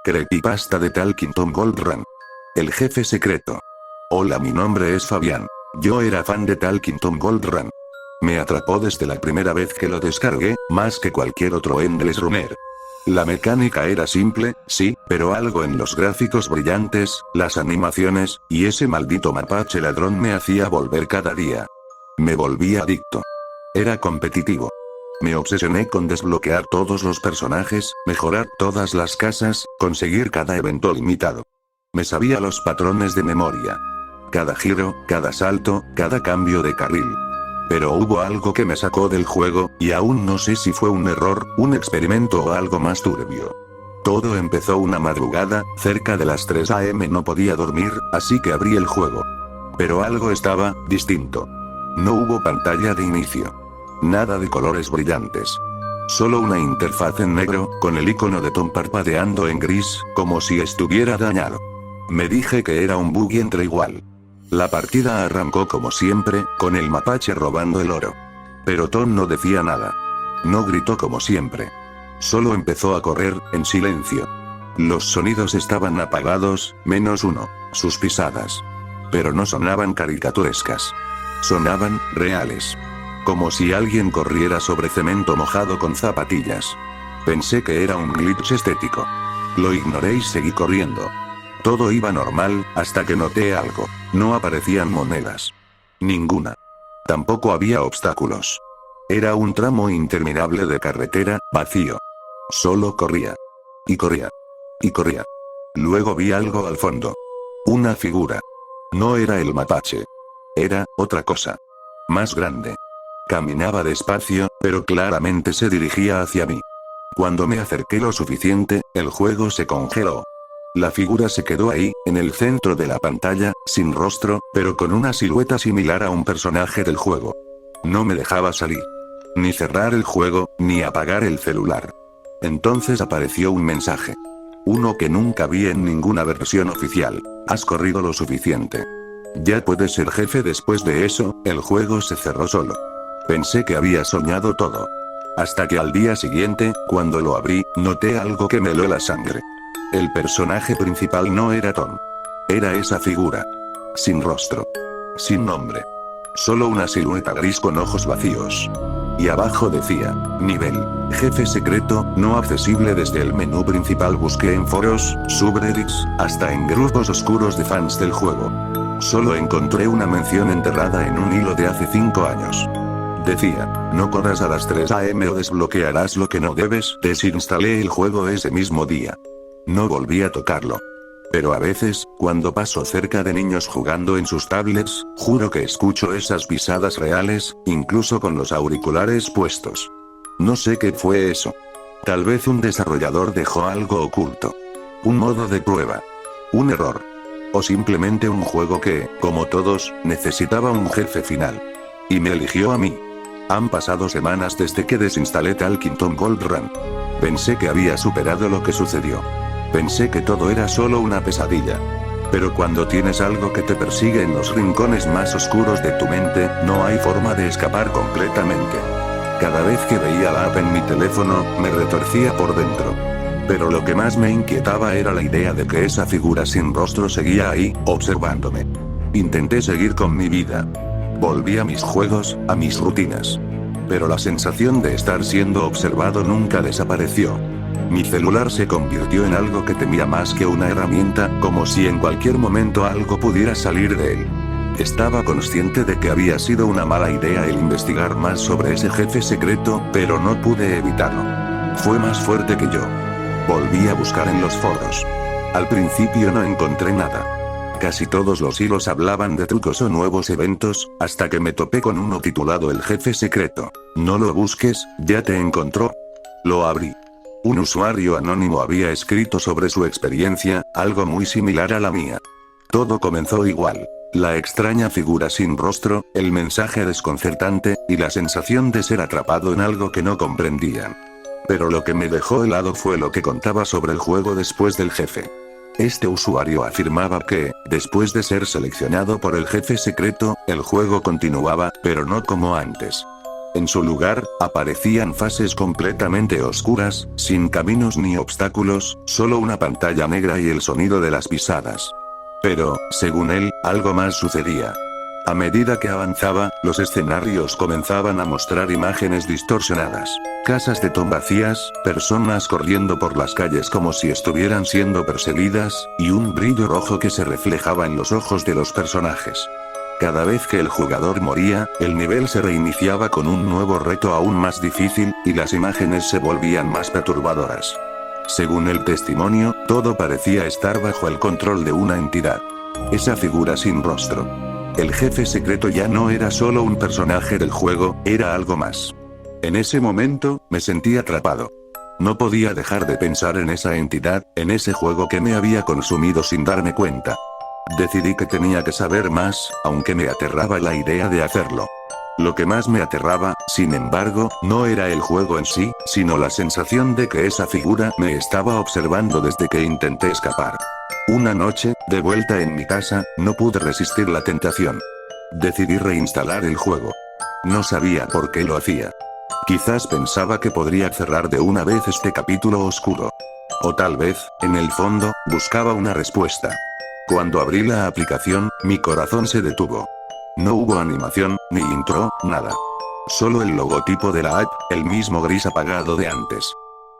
Creepypasta de Talking Tom Gold Run. El jefe secreto. Hola, mi nombre es Fabián. Yo era fan de Talking Tom Gold Run. Me atrapó desde la primera vez que lo descargué, más que cualquier otro Endless Runner. La mecánica era simple, sí, pero algo en los gráficos brillantes, las animaciones, y ese maldito mapache ladrón me hacía volver cada día. Me volví adicto. Era competitivo. Me obsesioné con desbloquear todos los personajes, mejorar todas las casas, conseguir cada evento limitado. Me sabía los patrones de memoria. Cada giro, cada salto, cada cambio de carril. Pero hubo algo que me sacó del juego, y aún no sé si fue un error, un experimento o algo más turbio. Todo empezó una madrugada, cerca de las 3 AM no podía dormir, así que abrí el juego. Pero algo estaba distinto. No hubo pantalla de inicio. Nada de colores brillantes. Solo una interfaz en negro, con el icono de Tom parpadeando en gris, como si estuviera dañado. Me dije que era un bug y entré igual. La partida arrancó como siempre, con el mapache robando el oro. Pero Tom no decía nada. No gritó como siempre. Solo empezó a correr, en silencio. Los sonidos estaban apagados, menos uno, sus pisadas. Pero no sonaban caricaturescas. Sonaban reales. Como si alguien corriera sobre cemento mojado con zapatillas. Pensé que era un glitch estético. Lo ignoré y seguí corriendo. Todo iba normal, hasta que noté algo. No aparecían monedas. Ninguna. Tampoco había obstáculos. Era un tramo interminable de carretera, vacío. Solo corría. Y corría. Y corría. Luego vi algo al fondo. Una figura. No era el mapache. Era otra cosa. Más grande. Caminaba despacio, pero claramente se dirigía hacia mí. Cuando me acerqué lo suficiente, el juego se congeló. La figura se quedó ahí, en el centro de la pantalla, sin rostro, pero con una silueta similar a un personaje del juego. No me dejaba salir. Ni cerrar el juego, ni apagar el celular. Entonces apareció un mensaje. Uno que nunca vi en ninguna versión oficial. Has corrido lo suficiente. Ya puedes ser jefe. Después de eso, el juego se cerró solo. Pensé que había soñado todo. Hasta que al día siguiente, cuando lo abrí, noté algo que me heló la sangre. El personaje principal no era Tom. Era esa figura. Sin rostro. Sin nombre. Solo una silueta gris con ojos vacíos. Y abajo decía, nivel, jefe secreto, no accesible desde el menú principal. Busqué en foros, subreddits, hasta en grupos oscuros de fans del juego. Solo encontré una mención enterrada en un hilo de hace 5 años. Decía, no corras a las 3 AM o desbloquearás lo que no debes. Desinstalé el juego ese mismo día. No volví a tocarlo. Pero a veces, cuando paso cerca de niños jugando en sus tablets, juro que escucho esas pisadas reales, incluso con los auriculares puestos. No sé qué fue eso. Tal vez un desarrollador dejó algo oculto. Un modo de prueba. Un error. O simplemente un juego que, como todos, necesitaba un jefe final. Y me eligió a mí. Han pasado semanas desde que desinstalé Talking Tom Gold Run. Pensé que había superado lo que sucedió. Pensé que todo era solo una pesadilla. Pero cuando tienes algo que te persigue en los rincones más oscuros de tu mente, no hay forma de escapar completamente. Cada vez que veía la app en mi teléfono, me retorcía por dentro. Pero lo que más me inquietaba era la idea de que esa figura sin rostro seguía ahí, observándome. Intenté seguir con mi vida. Volví a mis juegos, a mis rutinas. Pero la sensación de estar siendo observado nunca desapareció. Mi celular se convirtió en algo que temía más que una herramienta, como si en cualquier momento algo pudiera salir de él. Estaba consciente de que había sido una mala idea el investigar más sobre ese jefe secreto, pero no pude evitarlo. Fue más fuerte que yo. Volví a buscar en los foros. Al principio no encontré nada. Casi todos los hilos hablaban de trucos o nuevos eventos, hasta que me topé con uno titulado El jefe secreto. No lo busques, ya te encontró. Lo abrí. Un usuario anónimo había escrito sobre su experiencia, algo muy similar a la mía. Todo comenzó igual. La extraña figura sin rostro, el mensaje desconcertante, y la sensación de ser atrapado en algo que no comprendían. Pero lo que me dejó helado fue lo que contaba sobre el juego después del jefe. Este usuario afirmaba que, después de ser seleccionado por el jefe secreto, el juego continuaba, pero no como antes. En su lugar, aparecían fases completamente oscuras, sin caminos ni obstáculos, solo una pantalla negra y el sonido de las pisadas. Pero, según él, algo más sucedía. A medida que avanzaba, los escenarios comenzaban a mostrar imágenes distorsionadas. Casas de Tom vacías, personas corriendo por las calles como si estuvieran siendo perseguidas, y un brillo rojo que se reflejaba en los ojos de los personajes. Cada vez que el jugador moría, el nivel se reiniciaba con un nuevo reto aún más difícil, y las imágenes se volvían más perturbadoras. Según el testimonio, todo parecía estar bajo el control de una entidad. Esa figura sin rostro. El jefe secreto ya no era solo un personaje del juego, era algo más. En ese momento, me sentí atrapado. No podía dejar de pensar en esa entidad, en ese juego que me había consumido sin darme cuenta. Decidí que tenía que saber más, aunque me aterraba la idea de hacerlo. Lo que más me aterraba, sin embargo, no era el juego en sí, sino la sensación de que esa figura me estaba observando desde que intenté escapar. Una noche, de vuelta en mi casa, no pude resistir la tentación. Decidí reinstalar el juego. No sabía por qué lo hacía. Quizás pensaba que podría cerrar de una vez este capítulo oscuro. O tal vez, en el fondo, buscaba una respuesta. Cuando abrí la aplicación, mi corazón se detuvo. No hubo animación, ni intro, nada. Solo el logotipo de la app, el mismo gris apagado de antes.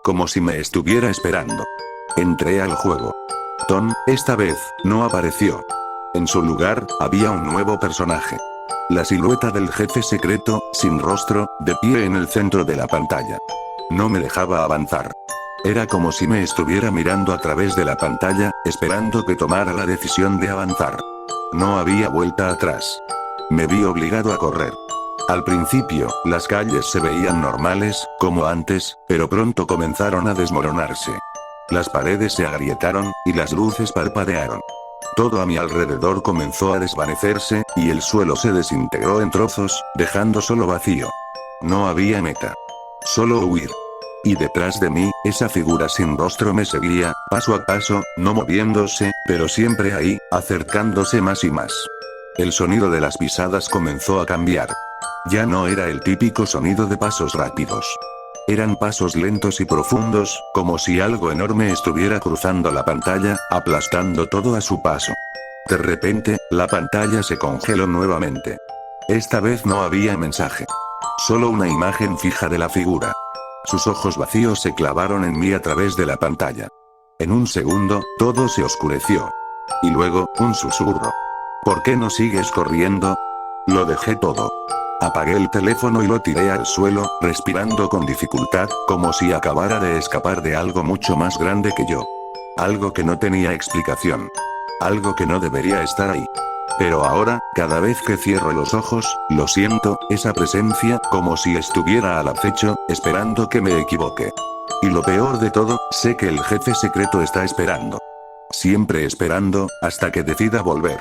Como si me estuviera esperando. Entré al juego. Tom, esta vez, no apareció. En su lugar, había un nuevo personaje. La silueta del jefe secreto, sin rostro, de pie en el centro de la pantalla. No me dejaba avanzar. Era como si me estuviera mirando a través de la pantalla, esperando que tomara la decisión de avanzar. No había vuelta atrás. Me vi obligado a correr. Al principio, las calles se veían normales, como antes, pero pronto comenzaron a desmoronarse. Las paredes se agrietaron, y las luces parpadearon. Todo a mi alrededor comenzó a desvanecerse, y el suelo se desintegró en trozos, dejando solo vacío. No había meta. Solo huir. Y detrás de mí, esa figura sin rostro me seguía, paso a paso, no moviéndose, pero siempre ahí, acercándose más y más. El sonido de las pisadas comenzó a cambiar. Ya no era el típico sonido de pasos rápidos. Eran pasos lentos y profundos, como si algo enorme estuviera cruzando la pantalla, aplastando todo a su paso. De repente, la pantalla se congeló nuevamente. Esta vez no había mensaje. Solo una imagen fija de la figura. Sus ojos vacíos se clavaron en mí a través de la pantalla. En un segundo, todo se oscureció. Y luego, un susurro. ¿Por qué no sigues corriendo? Lo dejé todo. Apagué el teléfono y lo tiré al suelo, respirando con dificultad, como si acabara de escapar de algo mucho más grande que yo. Algo que no tenía explicación. Algo que no debería estar ahí. Pero ahora, cada vez que cierro los ojos, lo siento, esa presencia, como si estuviera al acecho, esperando que me equivoque. Y lo peor de todo, sé que el jefe secreto está esperando. Siempre esperando, hasta que decida volver.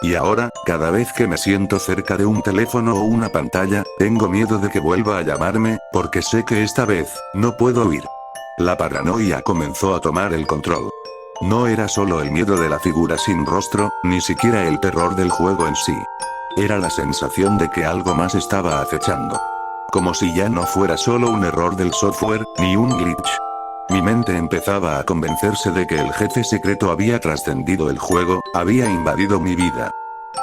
Y ahora, cada vez que me siento cerca de un teléfono o una pantalla, tengo miedo de que vuelva a llamarme, porque sé que esta vez, no puedo huir. La paranoia comenzó a tomar el control. No era solo el miedo de la figura sin rostro, ni siquiera el terror del juego en sí. Era la sensación de que algo más estaba acechando. Como si ya no fuera solo un error del software, ni un glitch. Mi mente empezaba a convencerse de que el jefe secreto había trascendido el juego, había invadido mi vida.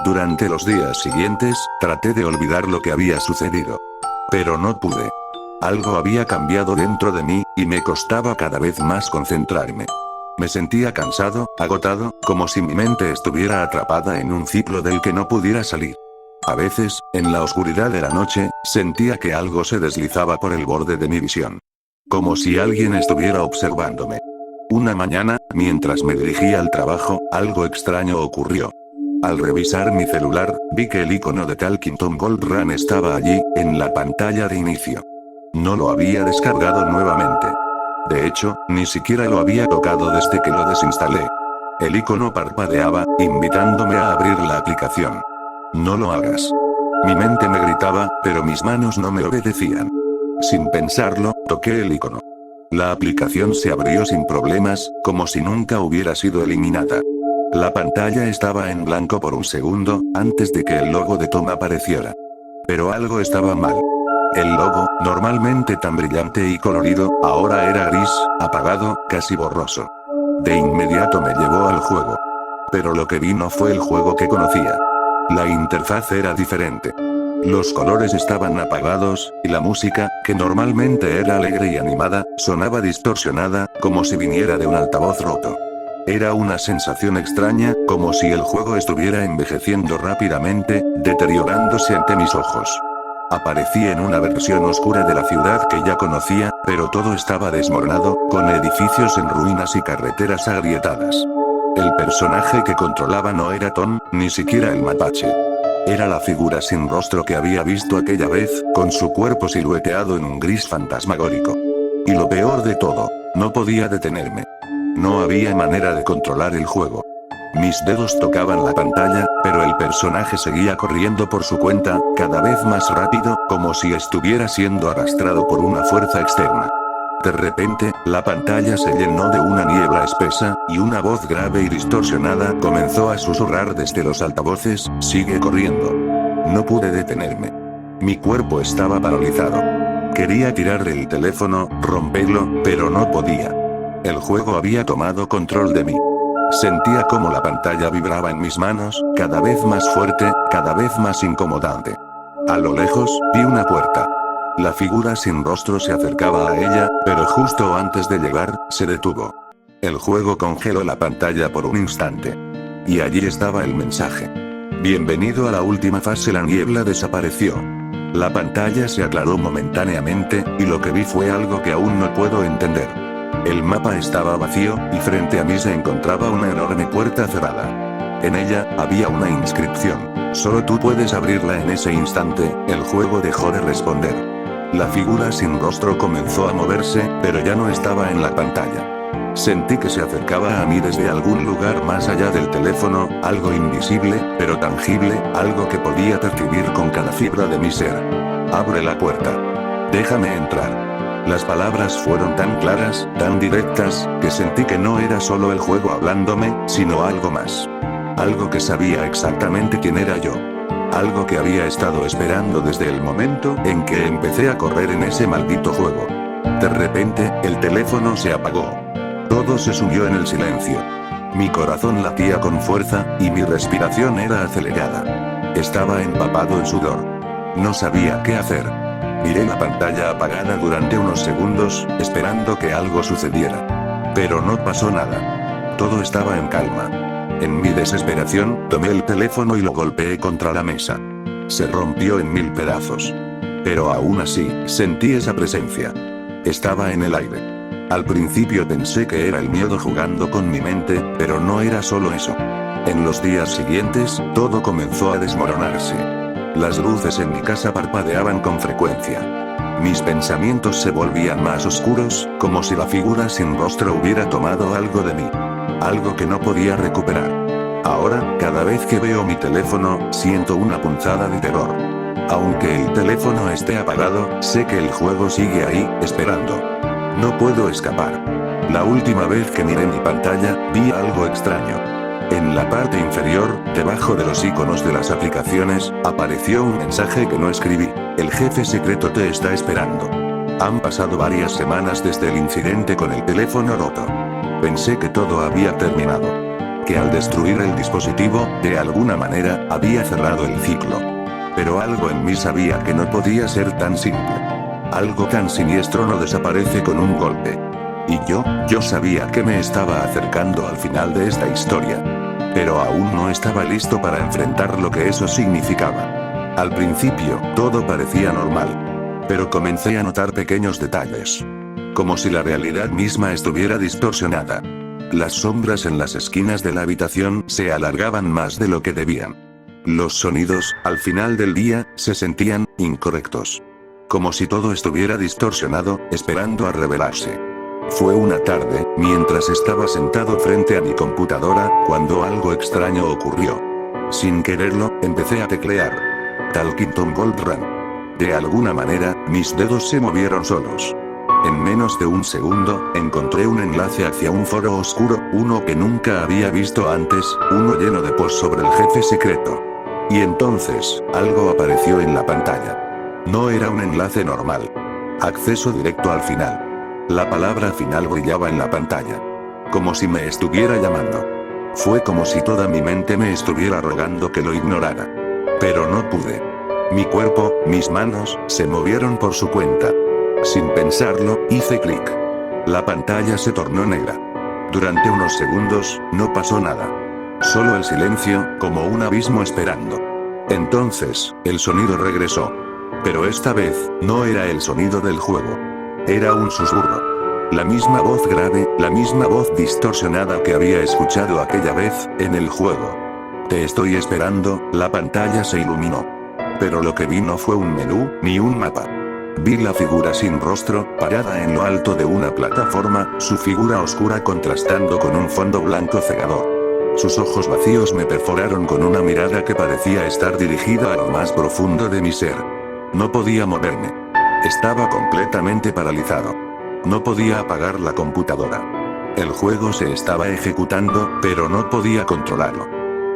Durante los días siguientes, traté de olvidar lo que había sucedido. Pero no pude. Algo había cambiado dentro de mí, y me costaba cada vez más concentrarme. Me sentía cansado, agotado, como si mi mente estuviera atrapada en un ciclo del que no pudiera salir. A veces, en la oscuridad de la noche, sentía que algo se deslizaba por el borde de mi visión. Como si alguien estuviera observándome. Una mañana, mientras me dirigía al trabajo, algo extraño ocurrió. Al revisar mi celular, vi que el icono de Talking Tom Gold Run estaba allí, en la pantalla de inicio. No lo había descargado nuevamente. De hecho, ni siquiera lo había tocado desde que lo desinstalé. El icono parpadeaba, invitándome a abrir la aplicación. No lo hagas. Mi mente me gritaba, pero mis manos no me obedecían. Sin pensarlo, toqué el icono. La aplicación se abrió sin problemas, como si nunca hubiera sido eliminada. La pantalla estaba en blanco por un segundo, antes de que el logo de Tom apareciera. Pero algo estaba mal. El logo, normalmente tan brillante y colorido, ahora era gris, apagado, casi borroso. De inmediato me llevó al juego. Pero lo que vi no fue el juego que conocía. La interfaz era diferente. Los colores estaban apagados, y la música, que normalmente era alegre y animada, sonaba distorsionada, como si viniera de un altavoz roto. Era una sensación extraña, como si el juego estuviera envejeciendo rápidamente, deteriorándose ante mis ojos. Aparecí en una versión oscura de la ciudad que ya conocía, pero todo estaba desmoronado, con edificios en ruinas y carreteras agrietadas. El personaje que controlaba no era Tom, ni siquiera el mapache. Era la figura sin rostro que había visto aquella vez, con su cuerpo silueteado en un gris fantasmagórico. Y lo peor de todo, no podía detenerme. No había manera de controlar el juego. Mis dedos tocaban la pantalla, pero el personaje seguía corriendo por su cuenta, cada vez más rápido, como si estuviera siendo arrastrado por una fuerza externa. De repente, la pantalla se llenó de una niebla espesa, y una voz grave y distorsionada comenzó a susurrar desde los altavoces: «Sigue corriendo». No pude detenerme. Mi cuerpo estaba paralizado. Quería tirar el teléfono, romperlo, pero no podía. El juego había tomado control de mí. Sentía cómo la pantalla vibraba en mis manos, cada vez más fuerte, cada vez más incomodante. A lo lejos, vi una puerta. La figura sin rostro se acercaba a ella, pero justo antes de llegar, se detuvo. El juego congeló la pantalla por un instante. Y allí estaba el mensaje. Bienvenido a la última fase. La niebla desapareció. La pantalla se aclaró momentáneamente, y lo que vi fue algo que aún no puedo entender. El mapa estaba vacío, y frente a mí se encontraba una enorme puerta cerrada. En ella, había una inscripción. Solo tú puedes abrirla. En ese instante, el juego dejó de responder. La figura sin rostro comenzó a moverse, pero ya no estaba en la pantalla. Sentí que se acercaba a mí desde algún lugar más allá del teléfono, algo invisible, pero tangible, algo que podía percibir con cada fibra de mi ser. Abre la puerta. Déjame entrar. Las palabras fueron tan claras, tan directas, que sentí que no era solo el juego hablándome, sino algo más. Algo que sabía exactamente quién era yo. Algo que había estado esperando desde el momento en que empecé a correr en ese maldito juego. De repente, el teléfono se apagó. Todo se sumió en el silencio. Mi corazón latía con fuerza, y mi respiración era acelerada. Estaba empapado en sudor. No sabía qué hacer. Miré la pantalla apagada durante unos segundos, esperando que algo sucediera. Pero no pasó nada. Todo estaba en calma. En mi desesperación, tomé el teléfono y lo golpeé contra la mesa. Se rompió en mil pedazos. Pero aún así, sentí esa presencia. Estaba en el aire. Al principio pensé que era el miedo jugando con mi mente, pero no era solo eso. En los días siguientes, todo comenzó a desmoronarse. Las luces en mi casa parpadeaban con frecuencia. Mis pensamientos se volvían más oscuros, como si la figura sin rostro hubiera tomado algo de mí. Algo que no podía recuperar. Ahora, cada vez que veo mi teléfono, siento una punzada de terror. Aunque el teléfono esté apagado, sé que el juego sigue ahí, esperando. No puedo escapar. La última vez que miré mi pantalla, vi algo extraño. En la parte inferior, debajo de los iconos de las aplicaciones, apareció un mensaje que no escribí. El jefe secreto te está esperando. Han pasado varias semanas desde el incidente con el teléfono roto. Pensé que todo había terminado. Que al destruir el dispositivo, de alguna manera, había cerrado el ciclo. Pero algo en mí sabía que no podía ser tan simple. Algo tan siniestro no desaparece con un golpe. Y yo sabía que me estaba acercando al final de esta historia. Pero aún no estaba listo para enfrentar lo que eso significaba. Al principio, todo parecía normal. Pero comencé a notar pequeños detalles. Como si la realidad misma estuviera distorsionada. Las sombras en las esquinas de la habitación se alargaban más de lo que debían. Los sonidos, al final del día, se sentían incorrectos. Como si todo estuviera distorsionado, esperando a revelarse. Fue una tarde, mientras estaba sentado frente a mi computadora, cuando algo extraño ocurrió. Sin quererlo, empecé a teclear. Talkington Gold Run. De alguna manera, mis dedos se movieron solos. En menos de un segundo, encontré un enlace hacia un foro oscuro, uno que nunca había visto antes, uno lleno de posts sobre el jefe secreto. Y entonces, algo apareció en la pantalla. No era un enlace normal. Acceso directo al final. La palabra final brillaba en la pantalla. Como si me estuviera llamando. Fue como si toda mi mente me estuviera rogando que lo ignorara. Pero no pude. Mi cuerpo, mis manos, se movieron por su cuenta. Sin pensarlo, hice clic. La pantalla se tornó negra. Durante unos segundos, no pasó nada. Solo el silencio, como un abismo esperando. Entonces, el sonido regresó. Pero esta vez, no era el sonido del juego. Era un susurro. La misma voz grave, la misma voz distorsionada que había escuchado aquella vez, en el juego. Te estoy esperando, la pantalla se iluminó. Pero lo que vi no fue un menú, ni un mapa. Vi la figura sin rostro, parada en lo alto de una plataforma, su figura oscura contrastando con un fondo blanco cegador. Sus ojos vacíos me perforaron con una mirada que parecía estar dirigida a lo más profundo de mi ser. No podía moverme. Estaba completamente paralizado. No podía apagar la computadora. El juego se estaba ejecutando, pero no podía controlarlo.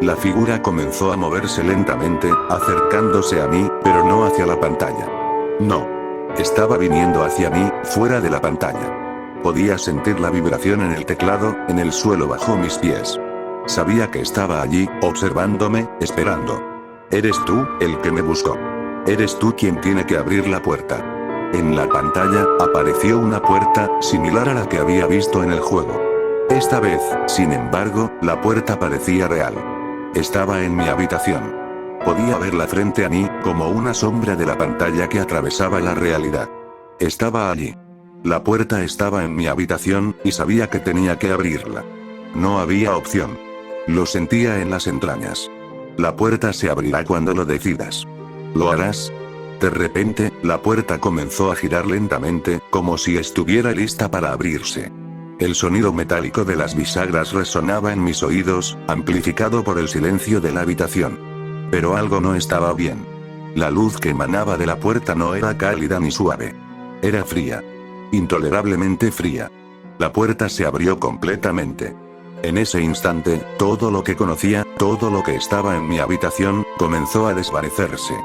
La figura comenzó a moverse lentamente, acercándose a mí, pero no hacia la pantalla. No. Estaba viniendo hacia mí, fuera de la pantalla. Podía sentir la vibración en el teclado, en el suelo bajo mis pies. Sabía que estaba allí, observándome, esperando. Eres tú, el que me buscó. Eres tú quien tiene que abrir la puerta. En la pantalla, apareció una puerta, similar a la que había visto en el juego. Esta vez, sin embargo, la puerta parecía real. Estaba en mi habitación. Podía verla frente a mí, como una sombra de la pantalla que atravesaba la realidad. Estaba allí. La puerta estaba en mi habitación, y sabía que tenía que abrirla. No había opción. Lo sentía en las entrañas. La puerta se abrirá cuando lo decidas. ¿Lo harás? De repente, la puerta comenzó a girar lentamente, como si estuviera lista para abrirse. El sonido metálico de las bisagras resonaba en mis oídos, amplificado por el silencio de la habitación. Pero algo no estaba bien. La luz que emanaba de la puerta no era cálida ni suave. Era fría. Intolerablemente fría. La puerta se abrió completamente. En ese instante, todo lo que conocía, todo lo que estaba en mi habitación, comenzó a desvanecerse.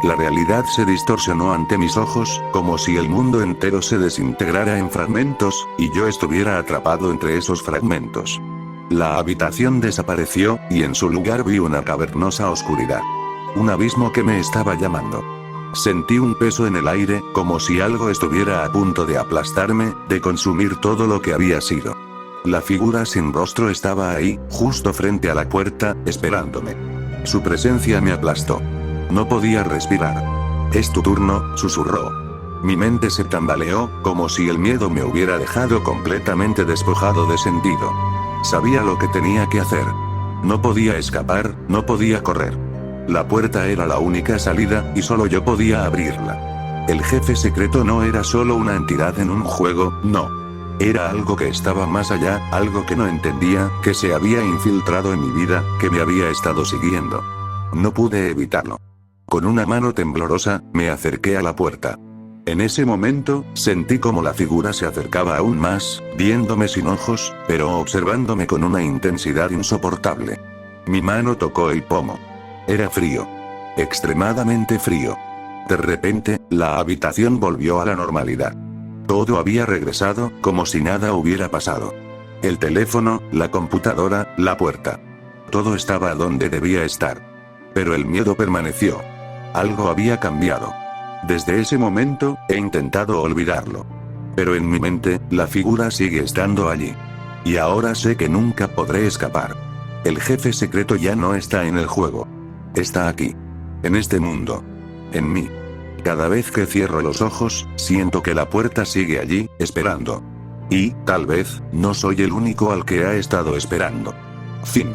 La realidad se distorsionó ante mis ojos, como si el mundo entero se desintegrara en fragmentos, y yo estuviera atrapado entre esos fragmentos. La habitación desapareció, y en su lugar vi una cavernosa oscuridad. Un abismo que me estaba llamando. Sentí un peso en el aire, como si algo estuviera a punto de aplastarme, de consumir todo lo que había sido. La figura sin rostro estaba ahí, justo frente a la puerta, esperándome. Su presencia me aplastó. No podía respirar. «Es tu turno», susurró. Mi mente se tambaleó, como si el miedo me hubiera dejado completamente despojado de sentido. Sabía lo que tenía que hacer. No podía escapar, no podía correr. La puerta era la única salida, y solo yo podía abrirla. El jefe secreto no era solo una entidad en un juego, no. Era algo que estaba más allá, algo que no entendía, que se había infiltrado en mi vida, que me había estado siguiendo. No pude evitarlo. Con una mano temblorosa, me acerqué a la puerta. En ese momento, sentí como la figura se acercaba aún más, viéndome sin ojos, pero observándome con una intensidad insoportable. Mi mano tocó el pomo. Era frío. Extremadamente frío. De repente, la habitación volvió a la normalidad. Todo había regresado, como si nada hubiera pasado. El teléfono, la computadora, la puerta. Todo estaba donde debía estar. Pero el miedo permaneció. Algo había cambiado. Desde ese momento, he intentado olvidarlo. Pero en mi mente, la figura sigue estando allí. Y ahora sé que nunca podré escapar. El jefe secreto ya no está en el juego. Está aquí. En este mundo. En mí. Cada vez que cierro los ojos, siento que la puerta sigue allí, esperando. Y, tal vez, no soy el único al que ha estado esperando. Fin.